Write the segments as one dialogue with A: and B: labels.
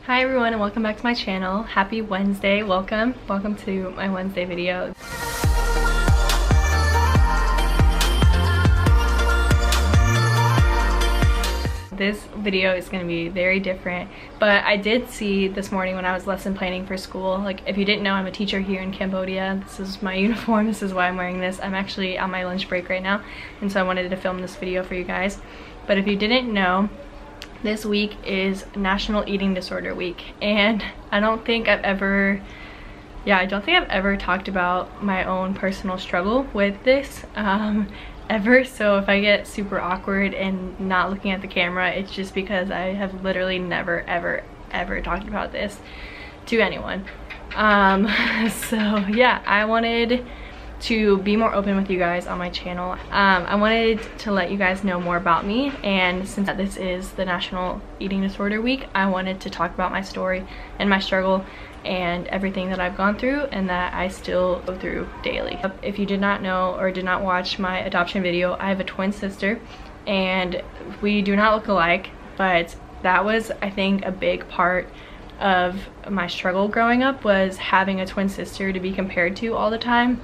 A: Hi everyone and welcome back to my channel. Happy Wednesday. Welcome to my Wednesday video. This video is going to be very different, but I did see this morning when I was lesson planning for school, like if you didn't know, I'm a teacher here in Cambodia. This is my uniform, this is why I'm wearing this. I'm actually on my lunch break right now, and so I wanted to film this video for you guys. But if you didn't know, this week is National Eating Disorder Week, and I don't think I've ever talked about my own personal struggle with this ever. So if I get super awkward and not looking at the camera, it's just because I have literally never ever talked about this to anyone. So yeah, I wanted to be more open with you guys on my channel. I wanted to let you guys know more about me, and since this is the National Eating Disorder Week, I wanted to talk about my story and my struggle and everything that I've gone through and that I still go through daily. If you did not know or did not watch my adoption video, I have a twin sister and we do not look alike, but that was, I think, a big part of my struggle growing up, was having a twin sister to be compared to all the time.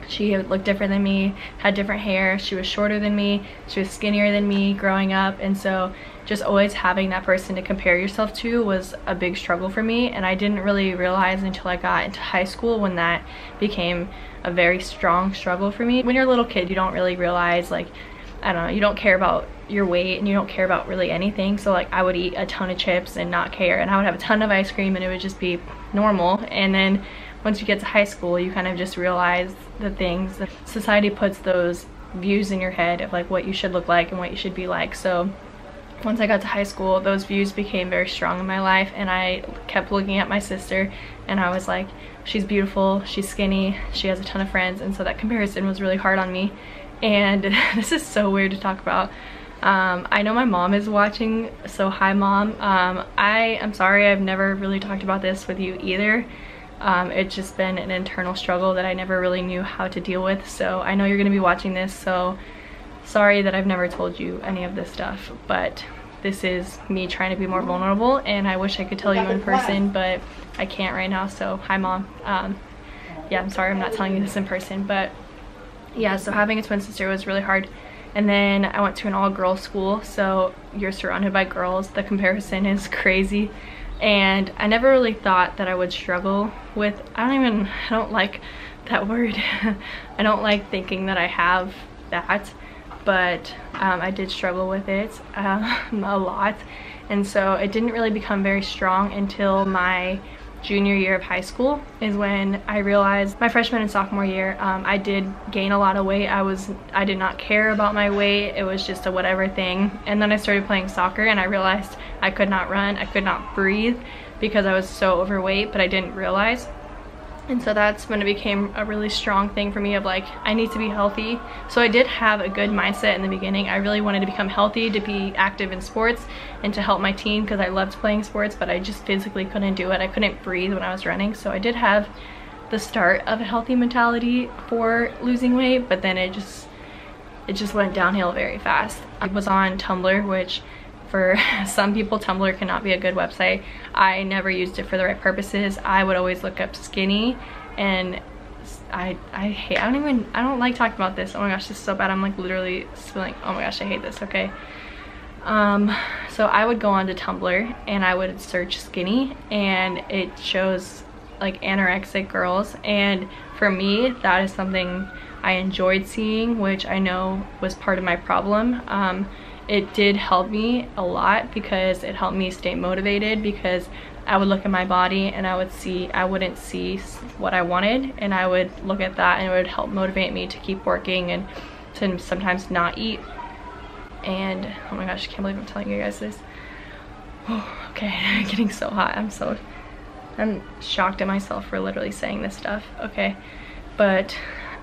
A: She looked different than me, had different hair, she was shorter than me, she was skinnier than me growing up, and so just always having that person to compare yourself to was a big struggle for me. And I didn't really realize until I got into high school when that became a very strong struggle for me. When you're a little kid, you don't really realize, like, I don't know, you don't care about your weight and you don't care about really anything. So like I would eat a ton of chips and not care, and I would have a ton of ice cream and it would just be normal. And then once you get to high school, you kind of just realize the things that society puts those views in your head of like what you should look like and what you should be like. So once I got to high school, those views became very strong in my life, and I kept looking at my sister and I was like, she's beautiful, she's skinny, she has a ton of friends, and so that comparison was really hard on me. And this is so weird to talk about. I know my mom is watching, so hi mom. I'm sorry I've never really talked about this with you either. It's just been an internal struggle that I never really knew how to deal with. So I know you're gonna be watching this, so sorry that I've never told you any of this stuff, but this is me trying to be more vulnerable, and I wish I could tell you in person, but I can't right now. So hi mom. Yeah, I'm sorry I'm not telling you this in person, but yeah, so having a twin sister was really hard. And then I went to an all-girls school, so you're surrounded by girls. The comparison is crazy. And I never really thought that I would struggle with, I don't like that word. I don't like thinking that I have that, but I did struggle with it a lot. And so it didn't really become very strong until my junior year of high school, is when I realized, my freshman and sophomore year, I did gain a lot of weight. I did not care about my weight, it was just a whatever thing. And then I started playing soccer and I realized I could not run, I could not breathe because I was so overweight, but I didn't realize. And so that's when it became a really strong thing for me of like, I need to be healthy. So I did have a good mindset in the beginning. I really wanted to become healthy, to be active in sports, and to help my team because I loved playing sports, but I just physically couldn't do it. I couldn't breathe when I was running. So I did have the start of a healthy mentality for losing weight, but then it just went downhill very fast. I was on Tumblr, which for some people Tumblr cannot be a good website. I never used it for the right purposes. I would always look up skinny, and I don't like talking about this. Oh my gosh, this is so bad. I'm like literally spilling. Oh my gosh, I hate this. Okay. So I would go onto Tumblr and I would search skinny, and it shows like anorexic girls, and for me that is something I enjoyed seeing, which I know was part of my problem. It did help me a lot because it helped me stay motivated, because I would look at my body and I wouldn't see what I wanted, and I would look at that and it would help motivate me to keep working and to sometimes not eat. And oh my gosh, I can't believe I'm telling you guys this. Oh, okay, I'm getting so hot. I'm shocked at myself for literally saying this stuff. Okay, but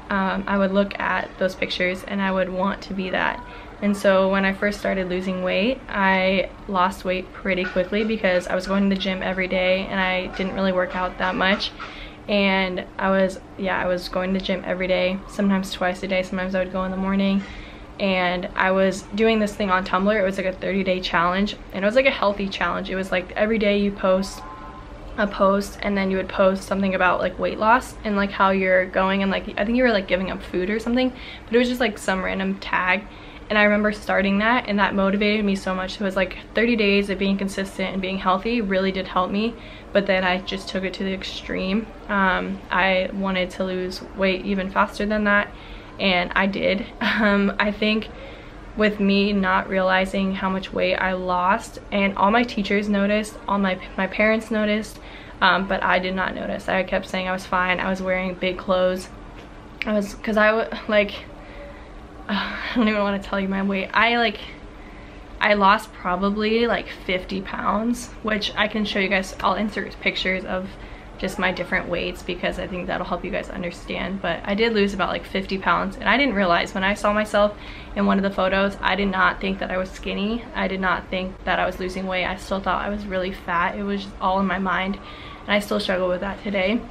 A: I would look at those pictures and I would want to be that. And so when I first started losing weight, I lost weight pretty quickly because I was going to the gym every day and I didn't really work out that much. And I was going to the gym every day, sometimes twice a day, sometimes I would go in the morning. and I was doing this thing on Tumblr. It was like a 30-day challenge, and it was like a healthy challenge. It was like every day you post a post, and then you would post something about like weight loss and like how you're going, and like I think you were like giving up food or something, but it was just like some random tag. And I remember starting that, and that motivated me so much. It was like 30 days of being consistent and being healthy really did help me, but then I just took it to the extreme. I wanted to lose weight even faster than that, and I did. I think with me not realizing how much weight I lost, and all my teachers noticed, all my parents noticed, but I did not notice. I kept saying I was fine. I was wearing big clothes. Because I don't even want to tell you my weight. I lost probably like 50 pounds, which I can show you guys. I'll insert pictures of just my different weights because I think that'll help you guys understand. But I did lose about like 50 pounds, and I didn't realize when I saw myself in one of the photos, I did not think that I was skinny. I did not think that I was losing weight. I still thought I was really fat. It was just all in my mind, and I still struggle with that today.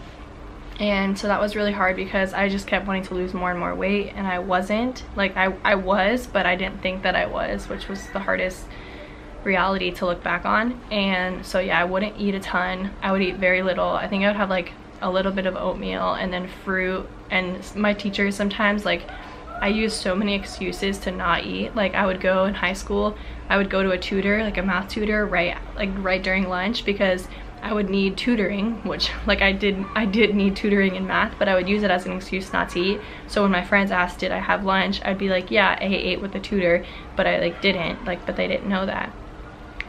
A: And so that was really hard because I just kept wanting to lose more and more weight, and I wasn't. Like I was, but I didn't think that I was, which was the hardest reality to look back on. And so yeah, I wouldn't eat a ton. I would eat very little. I think I would have like a little bit of oatmeal and then fruit. And my teachers sometimes, like, I used so many excuses to not eat. Like I would go in high school, I would go to a tutor, like a math tutor, right during lunch, because I would need tutoring, which like I did need tutoring in math, but I would use it as an excuse not to eat. So when my friends asked, did I have lunch, I'd be like, yeah, I ate with the tutor, but I like didn't, like, but they didn't know that.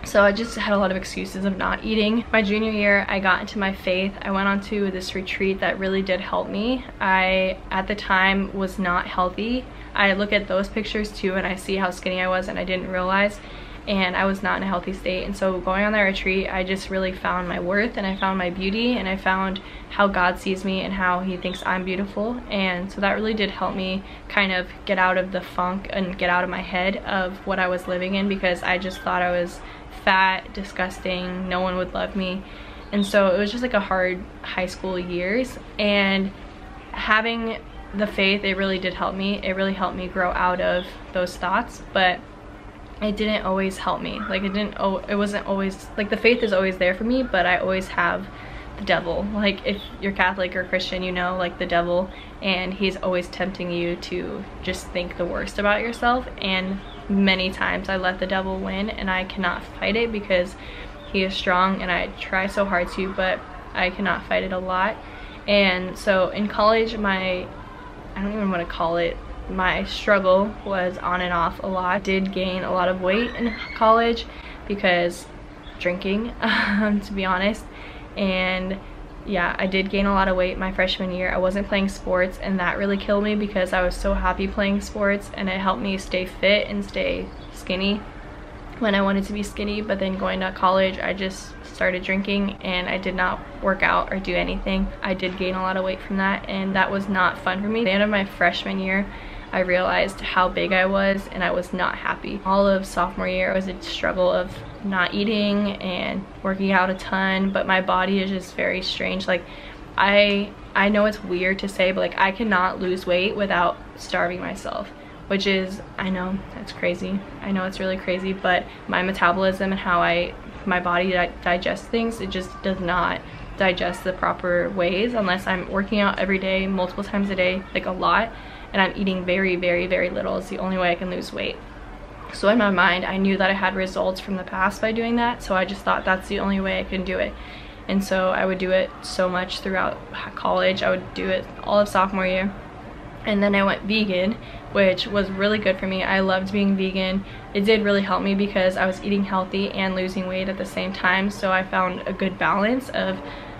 A: So I just had a lot of excuses of not eating. My junior year, I got into my faith. I went on to this retreat that really did help me. I, at the time, was not healthy. I look at those pictures too, and I see how skinny I was, and I didn't realize, and I was not in a healthy state. And so going on that retreat, I just really found my worth, and I found my beauty, and I found how God sees me and how he thinks I'm beautiful. And so that really did help me kind of get out of the funk and get out of my head of what I was living in, because I just thought I was fat, disgusting, no one would love me. And so it was just like a hard high school years, and having the faith, it really did help me. It really helped me grow out of those thoughts, but it didn't always help me. Like it wasn't always, like, the faith is always there for me, but I always have the devil. Like if you're Catholic or Christian, you know, like the devil, and he's always tempting you to just think the worst about yourself. And many times I let the devil win, and I cannot fight it because he is strong, and I try so hard to, but I cannot fight it a lot. And so in college, I don't even want to call it, my struggle was on and off a lot. I did gain a lot of weight in college because drinking, to be honest. And yeah, I did gain a lot of weight my freshman year. I wasn't playing sports, and that really killed me because I was so happy playing sports, and it helped me stay fit and stay skinny when I wanted to be skinny. But then going to college, I just started drinking, and I did not work out or do anything. I did gain a lot of weight from that, and that was not fun for me. At the end of my freshman year, I realized how big I was, and I was not happy. All of sophomore year was a struggle of not eating and working out a ton, but my body is just very strange. Like I know it's weird to say, but like I cannot lose weight without starving myself, which is, I know that's crazy. I know it's really crazy, but my metabolism and how my body digests things, it just does not digest the proper ways unless I'm working out every day, multiple times a day, like a lot, and I'm eating very, very, very little. It's the only way I can lose weight. So in my mind, I knew that I had results from the past by doing that, so I just thought that's the only way I can do it. And so I would do it so much throughout college. I would do it all of sophomore year. And then I went vegan, which was really good for me. I loved being vegan. It did really help me because I was eating healthy and losing weight at the same time. So I found a good balance of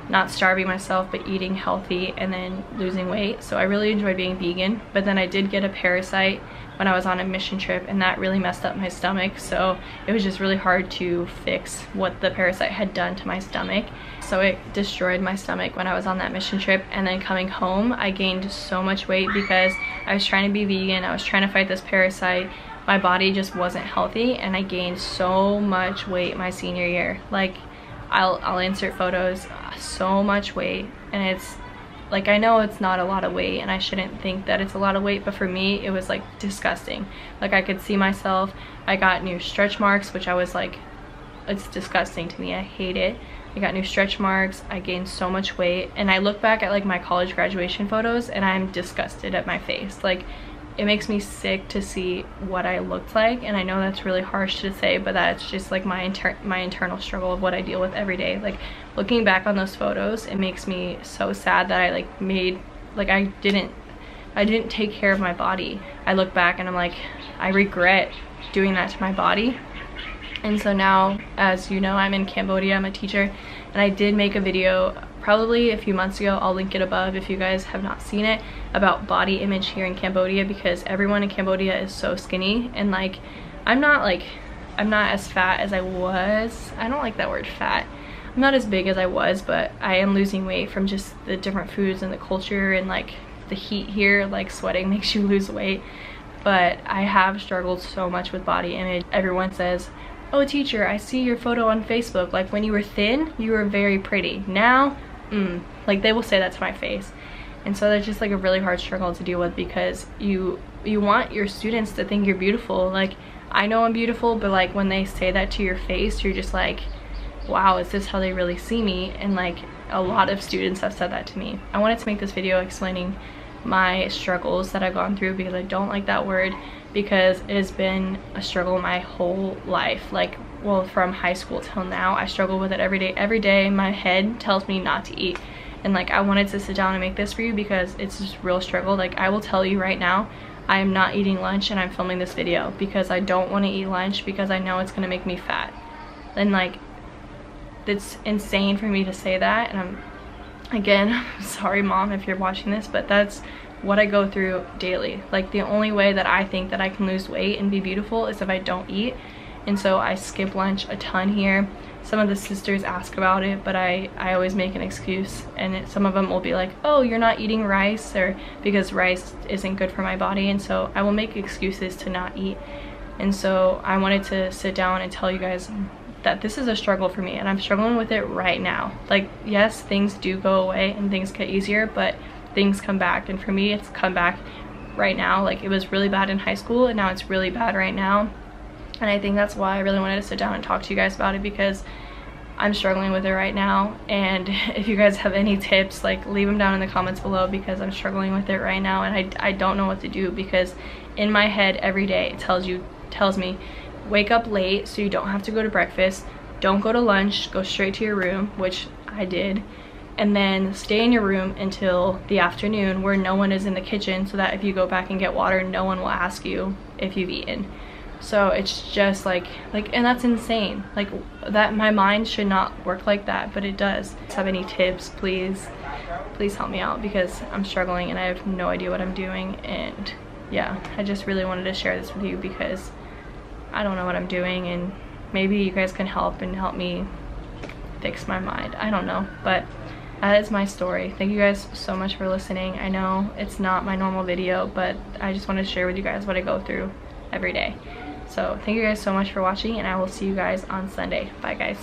A: not starving myself, but eating healthy and then losing weight. So I really enjoyed being vegan. But then I did get a parasite when I was on a mission trip, and that really messed up my stomach. So it was just really hard to fix what the parasite had done to my stomach. So it destroyed my stomach when I was on that mission trip. And then coming home, I gained so much weight because I was trying to be vegan. I was trying to fight this parasite. My body just wasn't healthy, and I gained so much weight my senior year. Like I'll insert photos, so much weight, and it's like, I know it's not a lot of weight and I shouldn't think that it's a lot of weight, but for me it was like disgusting. Like, I could see myself. I got new stretch marks, which I was like, it's disgusting to me. I hate it. I got new stretch marks. I gained so much weight, and I look back at like my college graduation photos and I'm disgusted at my face. Like, it makes me sick to see what I looked like, and I know that's really harsh to say, but that's just like my internal struggle of what I deal with every day. Like, looking back on those photos, it makes me so sad that I like made, like, I didn't take care of my body. I look back and I'm like, I regret doing that to my body. And so now, as you know, I'm in Cambodia. I'm a teacher, and I did make a video probably a few months ago. I'll link it above if you guys have not seen it, about body image here in Cambodia, because everyone in Cambodia is so skinny, and like, I'm not as fat as I was. I don't like that word fat. I'm not as big as I was, but I am losing weight from just the different foods and the culture, and like the heat here. Like, sweating makes you lose weight. But I have struggled so much with body image. Everyone says, oh, teacher, I see your photo on Facebook. Like, when you were thin, you were very pretty. Now, like, they will say that to my face. And so that's just like a really hard struggle to deal with, because you want your students to think you're beautiful. Like, I know I'm beautiful, but like, when they say that to your face, you're just like, wow, is this how they really see me? And like, a lot of students have said that to me. I wanted to make this video explaining my struggles that I've gone through, because I don't like that word, because it has been a struggle my whole life. Like, well, from high school till now, I struggle with it every day. Every day my head tells me not to eat, and like, I wanted to sit down and make this for you because it's just real struggle. Like, I will tell you right now, I am not eating lunch, and I'm filming this video because I don't want to eat lunch, because I know it's gonna make me fat. And like, it's insane for me to say that, and I'm sorry mom if you're watching this, but that's what I go through daily. Like, the only way that I think that I can lose weight and be beautiful is if I don't eat. And so I skip lunch a ton here. Some of the sisters ask about it, but I always make an excuse, and some of them will be like, oh, you're not eating rice, or because rice isn't good for my body. And so I will make excuses to not eat. And so I wanted to sit down and tell you guys that this is a struggle for me, and I'm struggling with it right now. Like, yes, things do go away and things get easier, but things come back, and for me, it's come back right now. Like, it was really bad in high school, and now it's really bad right now. And I think that's why I really wanted to sit down and talk to you guys about it, because I'm struggling with it right now. And if you guys have any tips, like, leave them down in the comments below, because I'm struggling with it right now, and I don't know what to do, because in my head every day it tells me wake up late so you don't have to go to breakfast, don't go to lunch, go straight to your room, which I did, and then stay in your room until the afternoon where no one is in the kitchen, so that if you go back and get water, no one will ask you if you've eaten. So it's just like, and that's insane. Like, that my mind should not work like that, but it does. If you have any tips, please help me out, because I'm struggling and I have no idea what I'm doing. And yeah, I just really wanted to share this with you, because I don't know what I'm doing, and maybe you guys can help me fix my mind. I don't know, but that is my story. Thank you guys so much for listening. I know it's not my normal video, but I just wanted to share with you guys what I go through every day. So thank you guys so much for watching, and I will see you guys on Sunday. Bye guys.